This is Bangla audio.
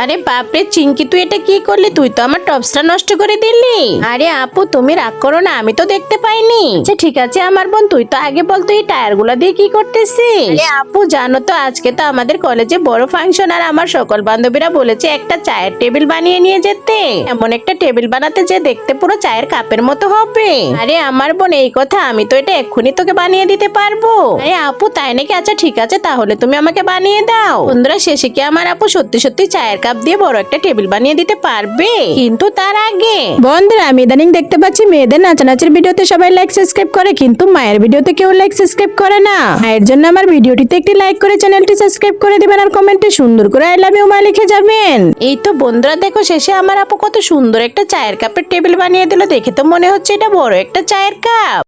আরে বাপরে চিঙ্কি, তুই এটা কি করলি? তুই তো আমার টপসটা নষ্ট করে দিলি। আরে আপু তুমি রাগ করো না, আমি তো দেখতে পাইনি। আচ্ছা ঠিক আছে আমার বোন, তুই তো আগে বল তুই টায়ার গুলা দিয়ে কি করতেছিস? আরে আপু জানো তো আজকে তো আমাদের কলেজে বড় ফাংশন, আর আমার সকল বান্ধবীরা বলেছে একটা চায়ের টেবিল বানিয়ে নিয়ে যেতে। এমন একটা টেবিল বানাতে যে দেখতে পুরো চায়ের কাপের মতো হবে। আরে আমার বোন এই কথা, আমি তো এটা এক্ষুনি তোকে বানিয়ে দিতে পারবো। আরে আপু তাই নাকি? আচ্ছা ঠিক আছে তাহলে তুমি আমাকে বানিয়ে দাও। বন্ধুরা শেষে কি আমার আপু সত্যি সত্যি চায়ের কাপ দিয়ে বড় একটা টেবিল বানিয়ে দিতে পারবে? কিন্তু তার আগে বন্ধুরা আমি ইদানিং দেখতে পাচ্ছি মেয়েদের নাচানাচির ভিডিওতে সবাই লাইক সাবস্ক্রাইব করে, কিন্তু মায়ের ভিডিওতে কেউ লাইক সাবস্ক্রাইব করে না। মায়ের জন্য আমার ভিডিওটিতে একটি লাইক করে চ্যানেলটি সাবস্ক্রাইব করে দিবেন, আর কমেন্টে সুন্দর করে আই লাভ ইউ মা লিখে যাবেন। এই তো বন্ধুরা দেখো শেষে আমার আপু কত সুন্দর একটা চায়ের কাপের টেবিল বানিয়ে দিল। দেখে তো মনে হচ্ছে এটা বড় একটা চায়ের কাপ।